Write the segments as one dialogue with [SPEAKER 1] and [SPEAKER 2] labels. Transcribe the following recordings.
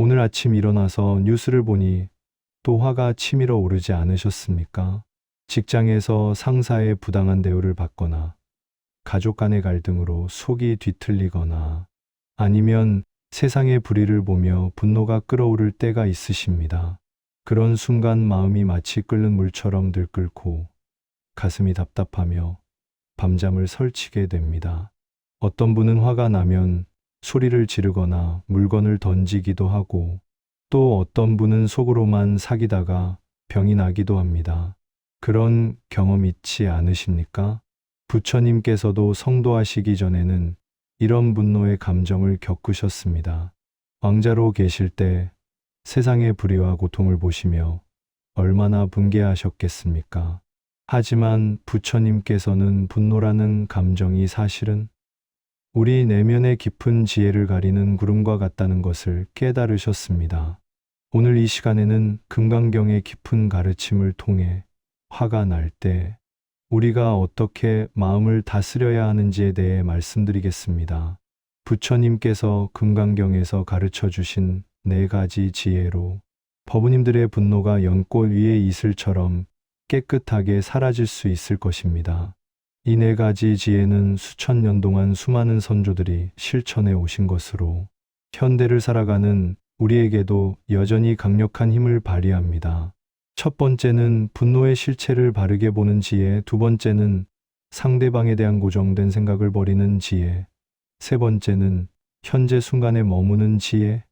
[SPEAKER 1] 오늘 아침 일어나서 뉴스를 보니 또 화가 치밀어 오르지 않으셨습니까? 직장에서 상사의 부당한 대우를 받거나 가족 간의 갈등으로 속이 뒤틀리거나 아니면 세상의 불의를 보며 분노가 끓어오를 때가 있으십니다. 그런 순간 마음이 마치 끓는 물처럼 들끓고 가슴이 답답하며 밤잠을 설치게 됩니다. 어떤 분은 화가 나면 소리를 지르거나 물건을 던지기도 하고 또 어떤 분은 속으로만 사기다가 병이 나기도 합니다. 그런 경험 있지 않으십니까? 부처님께서도 성도하시기 전에는 이런 분노의 감정을 겪으셨습니다. 왕자로 계실 때 세상의 불의와 고통을 보시며 얼마나 분개하셨겠습니까? 하지만 부처님께서는 분노라는 감정이 사실은 우리 내면의 깊은 지혜를 가리는 구름과 같다는 것을 깨달으셨습니다. 오늘 이 시간에는 금강경의 깊은 가르침을 통해 화가 날 때 우리가 어떻게 마음을 다스려야 하는지에 대해 말씀드리겠습니다. 부처님께서 금강경에서 가르쳐 주신 4가지 지혜로 법우님들의 분노가 연꽃 위의 이슬처럼 깨끗하게 사라질 수 있을 것입니다. 이 4가지 지혜는 수천 년 동안 수많은 선조들이 실천해 오신 것으로 현대를 살아가는 우리에게도 여전히 강력한 힘을 발휘합니다. 첫 번째는 분노의 실체를 바르게 보는 지혜, 두 번째는 상대방에 대한 고정된 생각을 버리는 지혜, 세 번째는 현재 순간에 머무는 지혜,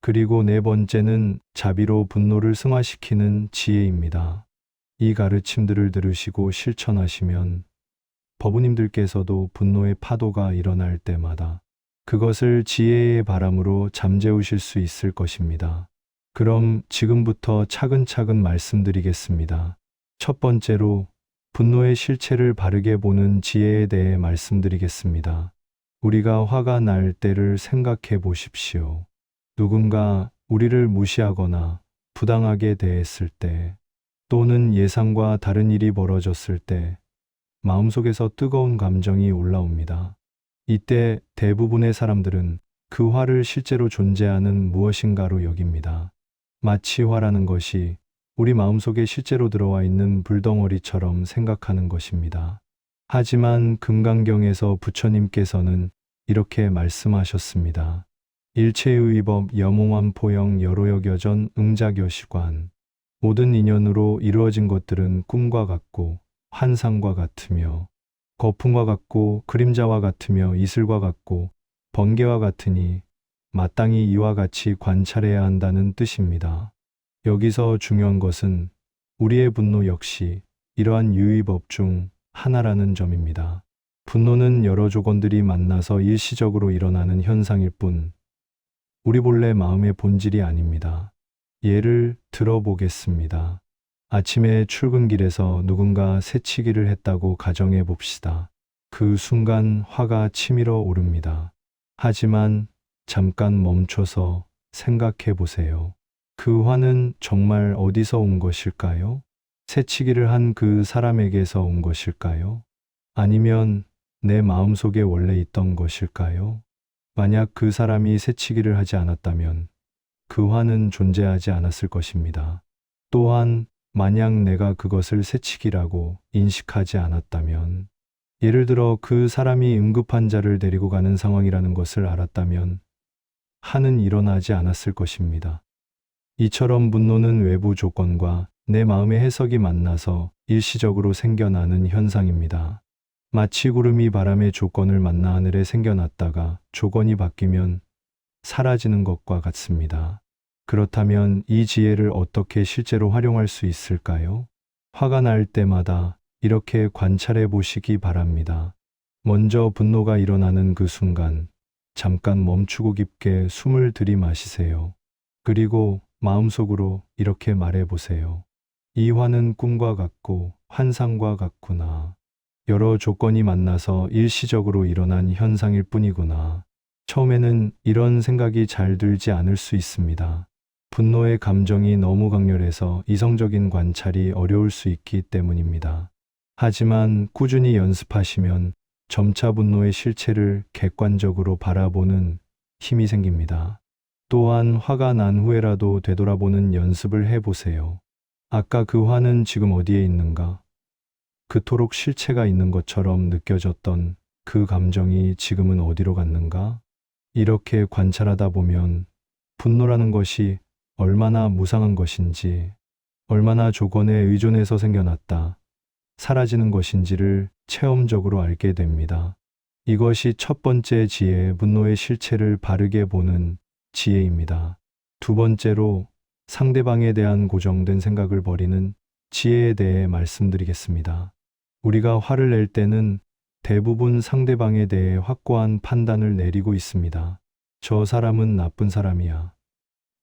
[SPEAKER 1] 그리고 네 번째는 자비로 분노를 승화시키는 지혜입니다. 이 가르침들을 들으시고 실천하시면 법우님들께서도 분노의 파도가 일어날 때마다 그것을 지혜의 바람으로 잠재우실 수 있을 것입니다. 그럼 지금부터 차근차근 말씀드리겠습니다. 첫 번째로 분노의 실체를 바르게 보는 지혜에 대해 말씀드리겠습니다. 우리가 화가 날 때를 생각해 보십시오. 누군가 우리를 무시하거나 부당하게 대했을 때 또는 예상과 다른 일이 벌어졌을 때 마음속에서 뜨거운 감정이 올라옵니다. 이때 대부분의 사람들은 그 화를 실제로 존재하는 무엇인가로 여깁니다. 마치 화라는 것이 우리 마음속에 실제로 들어와 있는 불덩어리처럼 생각하는 것입니다. 하지만 금강경에서 부처님께서는 이렇게 말씀하셨습니다. 일체의법 여몽환 포영 여로여겨전 응작여시관 모든 인연으로 이루어진 것들은 꿈과 같고 환상과 같으며 거품과 같고 그림자와 같으며 이슬과 같고 번개와 같으니 마땅히 이와 같이 관찰해야 한다는 뜻입니다. 여기서 중요한 것은 우리의 분노 역시 이러한 유의법 중 하나라는 점입니다. 분노는 여러 조건들이 만나서 일시적으로 일어나는 현상일 뿐 우리 본래 마음의 본질이 아닙니다. 예를 들어보겠습니다. 아침에 출근길에서 누군가 새치기를 했다고 가정해 봅시다. 그 순간 화가 치밀어 오릅니다. 하지만 잠깐 멈춰서 생각해 보세요. 그 화는 정말 어디서 온 것일까요? 새치기를 한 그 사람에게서 온 것일까요? 아니면 내 마음속에 원래 있던 것일까요? 만약 그 사람이 새치기를 하지 않았다면 그 화는 존재하지 않았을 것입니다. 또한 만약 내가 그것을 새치기라고 인식하지 않았다면, 예를 들어 그 사람이 응급환자를 데리고 가는 상황이라는 것을 알았다면 화는 일어나지 않았을 것입니다. 이처럼 분노는 외부 조건과 내 마음의 해석이 만나서 일시적으로 생겨나는 현상입니다. 마치 구름이 바람의 조건을 만나 하늘에 생겨났다가 조건이 바뀌면 사라지는 것과 같습니다. 그렇다면 이 지혜를 어떻게 실제로 활용할 수 있을까요? 화가 날 때마다 이렇게 관찰해 보시기 바랍니다. 먼저 분노가 일어나는 그 순간 잠깐 멈추고 깊게 숨을 들이마시세요. 그리고 마음속으로 이렇게 말해 보세요. 이 화는 꿈과 같고 환상과 같구나. 여러 조건이 만나서 일시적으로 일어난 현상일 뿐이구나. 처음에는 이런 생각이 잘 들지 않을 수 있습니다. 분노의 감정이 너무 강렬해서 이성적인 관찰이 어려울 수 있기 때문입니다. 하지만 꾸준히 연습하시면 점차 분노의 실체를 객관적으로 바라보는 힘이 생깁니다. 또한 화가 난 후에라도 되돌아보는 연습을 해보세요. 아까 그 화는 지금 어디에 있는가? 그토록 실체가 있는 것처럼 느껴졌던 그 감정이 지금은 어디로 갔는가? 이렇게 관찰하다 보면 분노라는 것이 얼마나 무상한 것인지, 얼마나 조건에 의존해서 생겨났다, 사라지는 것인지를 체험적으로 알게 됩니다. 이것이 첫 번째 지혜, 분노의 실체를 바르게 보는 지혜입니다. 두 번째로 상대방에 대한 고정된 생각을 버리는 지혜에 대해 말씀드리겠습니다. 우리가 화를 낼 때는 대부분 상대방에 대해 확고한 판단을 내리고 있습니다. 저 사람은 나쁜 사람이야.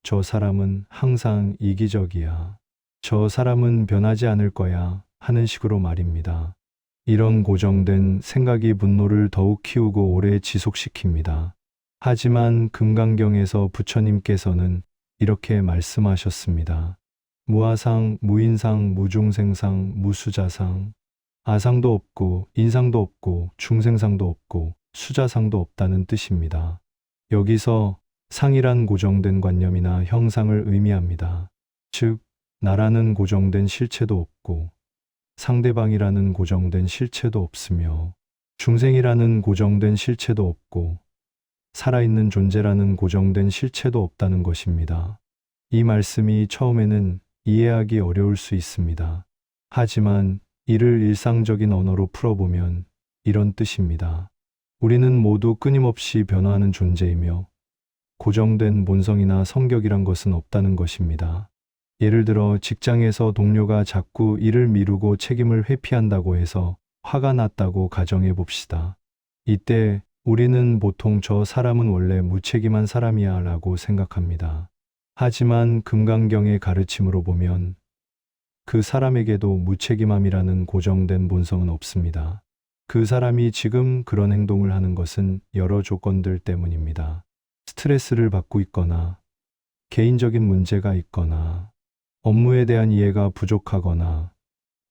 [SPEAKER 1] 저 사람은 항상 이기적이야. 저 사람은 변하지 않을 거야 하는 식으로 말입니다. 이런 고정된 생각이 분노를 더욱 키우고 오래 지속시킵니다. 하지만 금강경에서 부처님께서는 이렇게 말씀하셨습니다. 무아상, 무인상, 무중생상, 무수자상. 아상도 없고 인상도 없고 중생상도 없고 수자상도 없다는 뜻입니다. 여기서 상이란 고정된 관념이나 형상을 의미합니다. 즉, 나라는 고정된 실체도 없고 상대방이라는 고정된 실체도 없으며 중생이라는 고정된 실체도 없고 살아있는 존재라는 고정된 실체도 없다는 것입니다. 이 말씀이 처음에는 이해하기 어려울 수 있습니다. 하지만 이를 일상적인 언어로 풀어보면 이런 뜻입니다. 우리는 모두 끊임없이 변화하는 존재이며 고정된 본성이나 성격이란 것은 없다는 것입니다. 예를 들어 직장에서 동료가 자꾸 일을 미루고 책임을 회피한다고 해서 화가 났다고 가정해 봅시다. 이때 우리는 보통 저 사람은 원래 무책임한 사람이야 라고 생각합니다. 하지만 금강경의 가르침으로 보면 그 사람에게도 무책임함이라는 고정된 본성은 없습니다. 그 사람이 지금 그런 행동을 하는 것은 여러 조건들 때문입니다. 스트레스를 받고 있거나, 개인적인 문제가 있거나, 업무에 대한 이해가 부족하거나,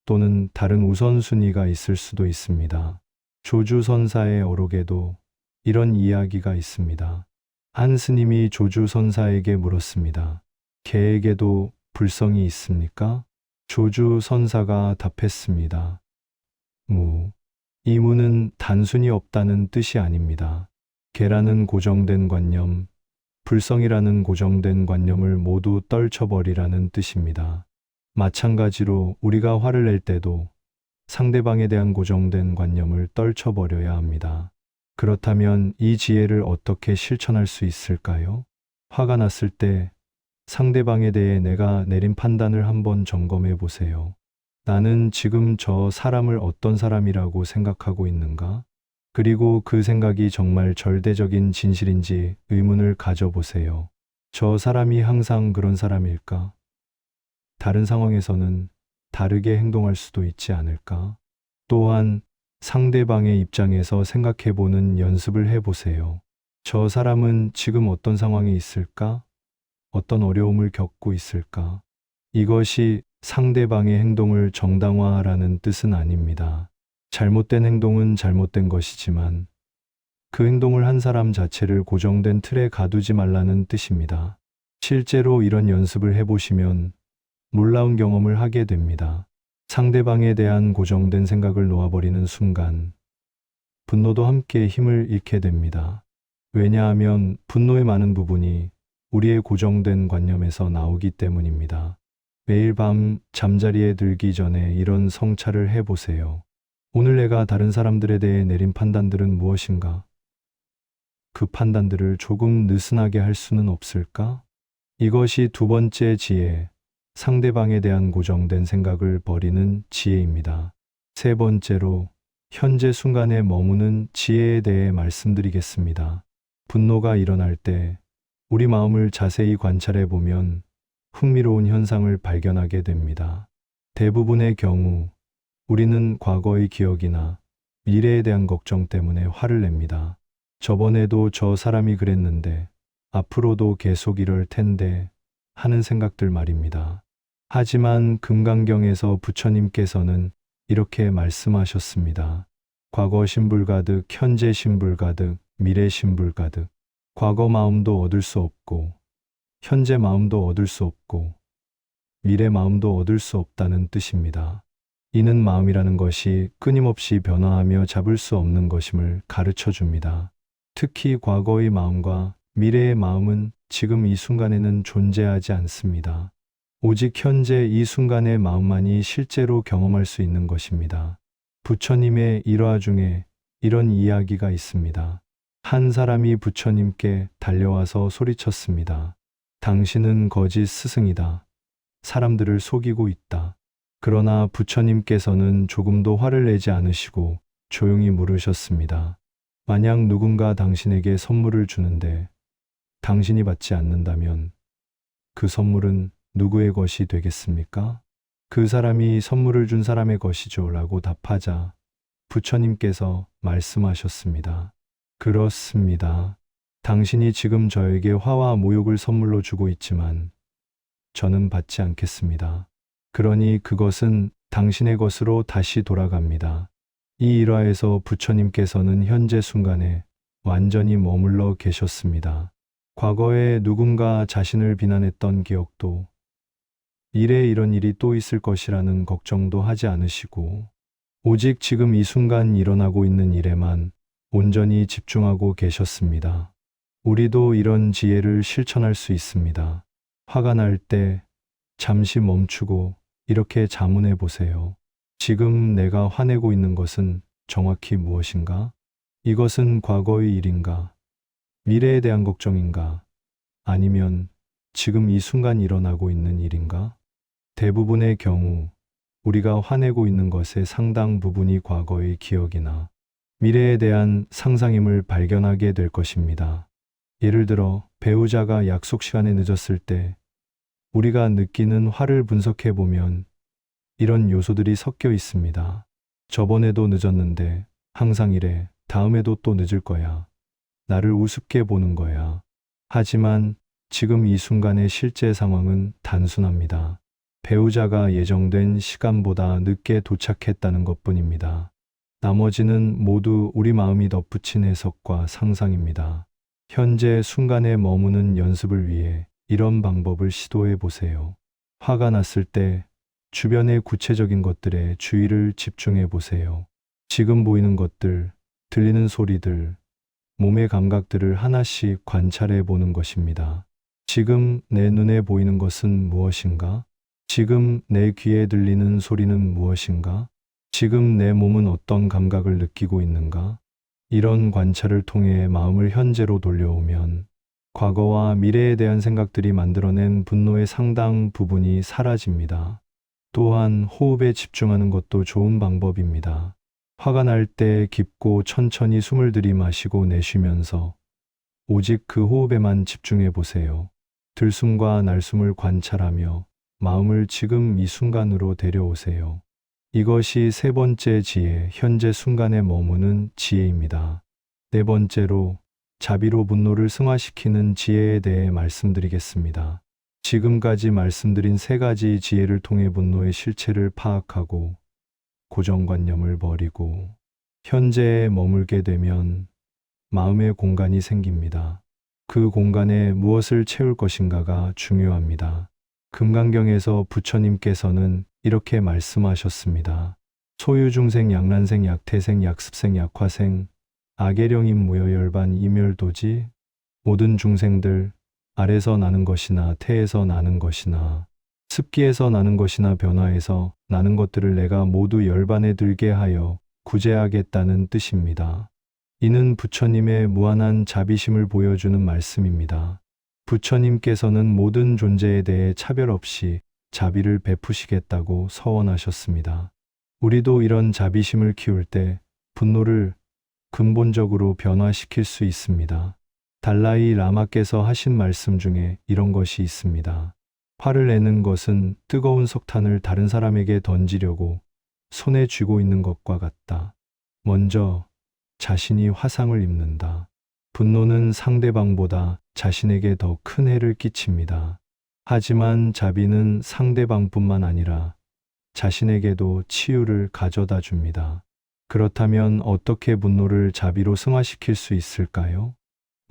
[SPEAKER 1] 또는 다른 우선순위가 있을 수도 있습니다. 조주선사의 어록에도 이런 이야기가 있습니다. 한 스님이 조주선사에게 물었습니다. 개에게도 불성이 있습니까? 조주선사가 답했습니다. 이 무는 단순히 없다는 뜻이 아닙니다. 개라는 고정된 관념, 불성이라는 고정된 관념을 모두 떨쳐버리라는 뜻입니다. 마찬가지로 우리가 화를 낼 때도 상대방에 대한 고정된 관념을 떨쳐버려야 합니다. 그렇다면 이 지혜를 어떻게 실천할 수 있을까요? 화가 났을 때 상대방에 대해 내가 내린 판단을 한번 점검해 보세요. 나는 지금 저 사람을 어떤 사람이라고 생각하고 있는가? 그리고 그 생각이 정말 절대적인 진실인지 의문을 가져보세요. 저 사람이 항상 그런 사람일까? 다른 상황에서는 다르게 행동할 수도 있지 않을까? 또한 상대방의 입장에서 생각해 보는 연습을 해보세요. 저 사람은 지금 어떤 상황에 있을까? 어떤 어려움을 겪고 있을까? 이것이 상대방의 행동을 정당화하라는 뜻은 아닙니다. 잘못된 행동은 잘못된 것이지만 그 행동을 한 사람 자체를 고정된 틀에 가두지 말라는 뜻입니다. 실제로 이런 연습을 해보시면 놀라운 경험을 하게 됩니다. 상대방에 대한 고정된 생각을 놓아버리는 순간 분노도 함께 힘을 잃게 됩니다. 왜냐하면 분노의 많은 부분이 우리의 고정된 관념에서 나오기 때문입니다. 매일 밤 잠자리에 들기 전에 이런 성찰을 해보세요. 오늘 내가 다른 사람들에 대해 내린 판단들은 무엇인가? 그 판단들을 조금 느슨하게 할 수는 없을까? 이것이 두 번째 지혜, 상대방에 대한 고정된 생각을 버리는 지혜입니다. 세 번째로 현재 순간에 머무는 지혜에 대해 말씀드리겠습니다. 분노가 일어날 때 우리 마음을 자세히 관찰해 보면 흥미로운 현상을 발견하게 됩니다. 대부분의 경우 우리는 과거의 기억이나 미래에 대한 걱정 때문에 화를 냅니다. 저번에도 저 사람이 그랬는데 앞으로도 계속 이럴 텐데 하는 생각들 말입니다. 하지만 금강경에서 부처님께서는 이렇게 말씀하셨습니다. 과거 신불 가득, 현재 신불 가득, 미래 신불 가득. 과거 마음도 얻을 수 없고 현재 마음도 얻을 수 없고 미래 마음도 얻을 수 없다는 뜻입니다. 이는 마음이라는 것이 끊임없이 변화하며 잡을 수 없는 것임을 가르쳐 줍니다. 특히 과거의 마음과 미래의 마음은 지금 이 순간에는 존재하지 않습니다. 오직 현재 이 순간의 마음만이 실제로 경험할 수 있는 것입니다. 부처님의 일화 중에 이런 이야기가 있습니다. 한 사람이 부처님께 달려와서 소리쳤습니다. 당신은 거짓 스승이다. 사람들을 속이고 있다. 그러나 부처님께서는 조금도 화를 내지 않으시고 조용히 물으셨습니다. 만약 누군가 당신에게 선물을 주는데 당신이 받지 않는다면 그 선물은 누구의 것이 되겠습니까? 그 사람이 선물을 준 사람의 것이죠 라고 답하자 부처님께서 말씀하셨습니다. 그렇습니다. 당신이 지금 저에게 화와 모욕을 선물로 주고 있지만 저는 받지 않겠습니다. 그러니 그것은 당신의 것으로 다시 돌아갑니다. 이 일화에서 부처님께서는 현재 순간에 완전히 머물러 계셨습니다. 과거에 누군가 자신을 비난했던 기억도 미래에 이런 일이 또 있을 것이라는 걱정도 하지 않으시고 오직 지금 이 순간 일어나고 있는 일에만 온전히 집중하고 계셨습니다. 우리도 이런 지혜를 실천할 수 있습니다. 화가 날 때 잠시 멈추고 이렇게 자문해 보세요. 지금 내가 화내고 있는 것은 정확히 무엇인가? 이것은 과거의 일인가? 미래에 대한 걱정인가? 아니면 지금 이 순간 일어나고 있는 일인가? 대부분의 경우 우리가 화내고 있는 것의 상당 부분이 과거의 기억이나 미래에 대한 상상임을 발견하게 될 것입니다. 예를 들어 배우자가 약속 시간에 늦었을 때 우리가 느끼는 화를 분석해 보면 이런 요소들이 섞여 있습니다. 저번에도 늦었는데 항상 이래. 다음에도 또 늦을 거야. 나를 우습게 보는 거야. 하지만 지금 이 순간의 실제 상황은 단순합니다. 배우자가 예정된 시간보다 늦게 도착했다는 것뿐입니다. 나머지는 모두 우리 마음이 덧붙인 해석과 상상입니다. 현재 순간에 머무는 연습을 위해 이런 방법을 시도해 보세요. 화가 났을 때 주변의 구체적인 것들에 주의를 집중해 보세요. 지금 보이는 것들, 들리는 소리들, 몸의 감각들을 하나씩 관찰해 보는 것입니다. 지금 내 눈에 보이는 것은 무엇인가? 지금 내 귀에 들리는 소리는 무엇인가? 지금 내 몸은 어떤 감각을 느끼고 있는가? 이런 관찰을 통해 마음을 현재로 돌려오면 과거와 미래에 대한 생각들이 만들어낸 분노의 상당 부분이 사라집니다. 또한 호흡에 집중하는 것도 좋은 방법입니다. 화가 날 때 깊고 천천히 숨을 들이마시고 내쉬면서 오직 그 호흡에만 집중해 보세요. 들숨과 날숨을 관찰하며 마음을 지금 이 순간으로 데려오세요. 이것이 세 번째 지혜, 현재 순간에 머무는 지혜입니다. 네 번째로 자비로 분노를 승화시키는 지혜에 대해 말씀드리겠습니다. 지금까지 말씀드린 세 가지 지혜를 통해 분노의 실체를 파악하고 고정관념을 버리고 현재에 머물게 되면 마음의 공간이 생깁니다. 그 공간에 무엇을 채울 것인가가 중요합니다. 금강경에서 부처님께서는 이렇게 말씀하셨습니다. 소유중생, 약란생, 약태생, 약습생, 약화생, 악계령임 무여열반 이멸도지. 모든 중생들, 알에서 나는 것이나 태에서 나는 것이나 습기에서 나는 것이나 변화에서 나는 것들을 내가 모두 열반에 들게 하여 구제하겠다는 뜻입니다. 이는 부처님의 무한한 자비심을 보여주는 말씀입니다. 부처님께서는 모든 존재에 대해 차별 없이 자비를 베푸시겠다고 서원하셨습니다. 우리도 이런 자비심을 키울 때 분노를 근본적으로 변화시킬 수 있습니다. 달라이 라마께서 하신 말씀 중에 이런 것이 있습니다. 화를 내는 것은 뜨거운 석탄을 다른 사람에게 던지려고 손에 쥐고 있는 것과 같다. 먼저 자신이 화상을 입는다. 분노는 상대방보다 자신에게 더 큰 해를 끼칩니다. 하지만 자비는 상대방뿐만 아니라 자신에게도 치유를 가져다 줍니다. 그렇다면 어떻게 분노를 자비로 승화시킬 수 있을까요?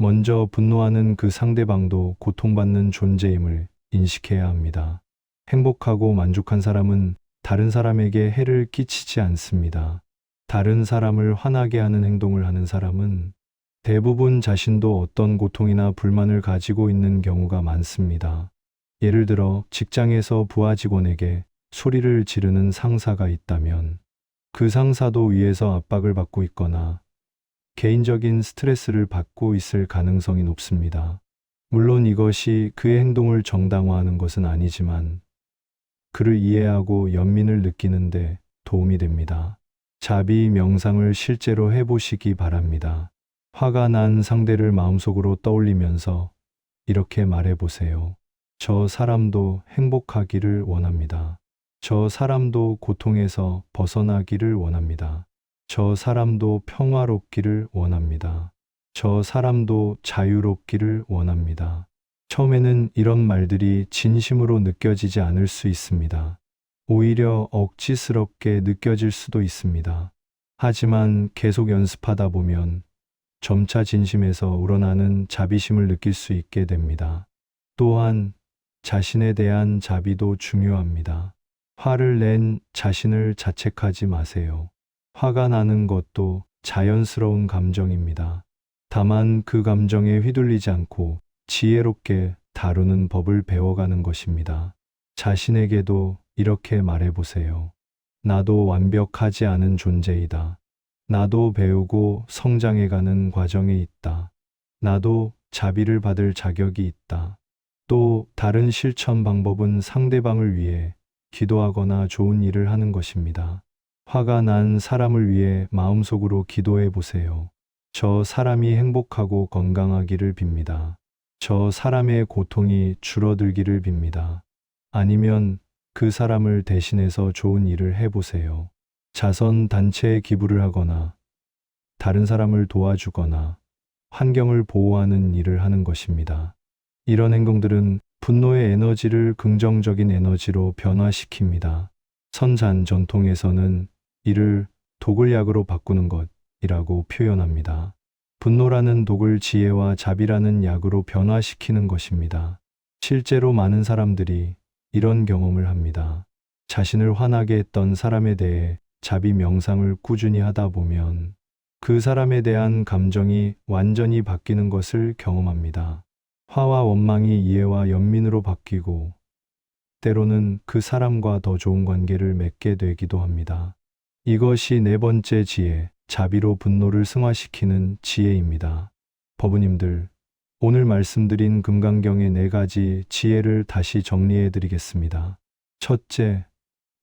[SPEAKER 1] 먼저 분노하는 그 상대방도 고통받는 존재임을 인식해야 합니다. 행복하고 만족한 사람은 다른 사람에게 해를 끼치지 않습니다. 다른 사람을 화나게 하는 행동을 하는 사람은 대부분 자신도 어떤 고통이나 불만을 가지고 있는 경우가 많습니다. 예를 들어 직장에서 부하 직원에게 소리를 지르는 상사가 있다면 그 상사도 위에서 압박을 받고 있거나 개인적인 스트레스를 받고 있을 가능성이 높습니다. 물론 이것이 그의 행동을 정당화하는 것은 아니지만 그를 이해하고 연민을 느끼는데 도움이 됩니다. 자비 명상을 실제로 해보시기 바랍니다. 화가 난 상대를 마음속으로 떠올리면서 이렇게 말해보세요. 저 사람도 행복하기를 원합니다. 저 사람도 고통에서 벗어나기를 원합니다. 저 사람도 평화롭기를 원합니다. 저 사람도 자유롭기를 원합니다. 처음에는 이런 말들이 진심으로 느껴지지 않을 수 있습니다. 오히려 억지스럽게 느껴질 수도 있습니다. 하지만 계속 연습하다 보면 점차 진심에서 우러나는 자비심을 느낄 수 있게 됩니다. 또한 자신에 대한 자비도 중요합니다. 화를 낸 자신을 자책하지 마세요. 화가 나는 것도 자연스러운 감정입니다. 다만 그 감정에 휘둘리지 않고 지혜롭게 다루는 법을 배워가는 것입니다. 자신에게도 이렇게 말해보세요. 나도 완벽하지 않은 존재이다. 나도 배우고 성장해가는 과정에 있다. 나도 자비를 받을 자격이 있다. 또 다른 실천 방법은 상대방을 위해 기도하거나 좋은 일을 하는 것입니다. 화가 난 사람을 위해 마음속으로 기도해 보세요. 저 사람이 행복하고 건강하기를 빕니다. 저 사람의 고통이 줄어들기를 빕니다. 아니면 그 사람을 대신해서 좋은 일을 해보세요. 자선 단체에 기부를 하거나 다른 사람을 도와주거나 환경을 보호하는 일을 하는 것입니다. 이런 행동들은 분노의 에너지를 긍정적인 에너지로 변화시킵니다. 선잔 전통에서는 이를 독을 약으로 바꾸는 것이라고 표현합니다. 분노라는 독을 지혜와 자비라는 약으로 변화시키는 것입니다. 실제로 많은 사람들이 이런 경험을 합니다. 자신을 화나게 했던 사람에 대해 자비 명상을 꾸준히 하다 보면 그 사람에 대한 감정이 완전히 바뀌는 것을 경험합니다. 화와 원망이 이해와 연민으로 바뀌고 때로는 그 사람과 더 좋은 관계를 맺게 되기도 합니다. 이것이 네 번째 지혜, 자비로 분노를 승화시키는 지혜입니다. 법우님들, 오늘 말씀드린 금강경의 네 가지 지혜를 다시 정리해 드리겠습니다. 첫째,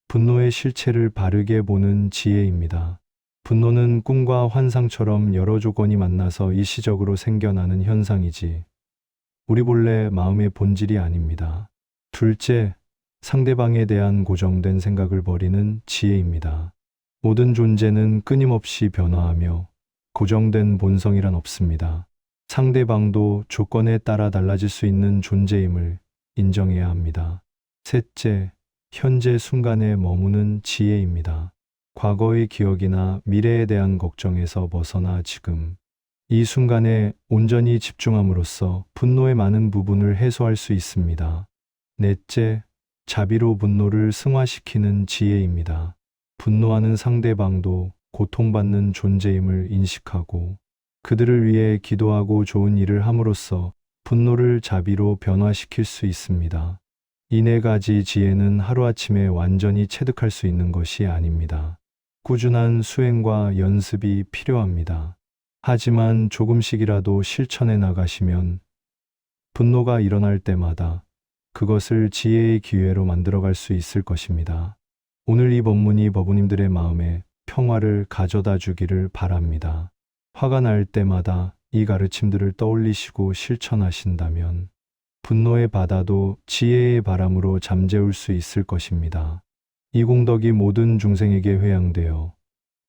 [SPEAKER 1] 분노의 실체를 바르게 보는 지혜입니다. 분노는 꿈과 환상처럼 여러 조건이 만나서 일시적으로 생겨나는 현상이지 우리 본래 마음의 본질이 아닙니다. 둘째, 상대방에 대한 고정된 생각을 버리는 지혜입니다. 모든 존재는 끊임없이 변화하며 고정된 본성이란 없습니다. 상대방도 조건에 따라 달라질 수 있는 존재임을 인정해야 합니다. 셋째, 현재 순간에 머무는 지혜입니다. 과거의 기억이나 미래에 대한 걱정에서 벗어나 지금 이 순간에 온전히 집중함으로써 분노의 많은 부분을 해소할 수 있습니다. 넷째, 자비로 분노를 승화시키는 지혜입니다. 분노하는 상대방도 고통받는 존재임을 인식하고 그들을 위해 기도하고 좋은 일을 함으로써 분노를 자비로 변화시킬 수 있습니다. 이 네 가지 지혜는 하루아침에 완전히 체득할 수 있는 것이 아닙니다. 꾸준한 수행과 연습이 필요합니다. 하지만 조금씩이라도 실천해 나가시면 분노가 일어날 때마다 그것을 지혜의 기회로 만들어갈 수 있을 것입니다. 오늘 이 법문이 법우님들의 마음에 평화를 가져다 주기를 바랍니다. 화가 날 때마다 이 가르침들을 떠올리시고 실천하신다면 분노의 바다도 지혜의 바람으로 잠재울 수 있을 것입니다. 이 공덕이 모든 중생에게 회양되어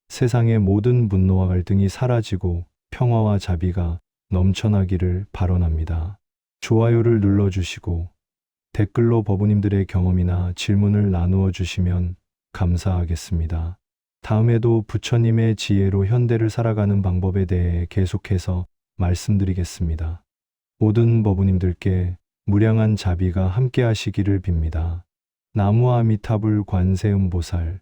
[SPEAKER 1] 세상의 모든 분노와 갈등이 사라지고 평화와 자비가 넘쳐나기를 발언합니다. 좋아요를 눌러주시고 댓글로 법우님들의 경험이나 질문을 나누어 주시면 감사하겠습니다. 다음에도 부처님의 지혜로 현대를 살아가는 방법에 대해 계속해서 말씀드리겠습니다. 모든 법우님들께 무량한 자비가 함께 하시기를 빕니다. 나무아미타불 관세음보살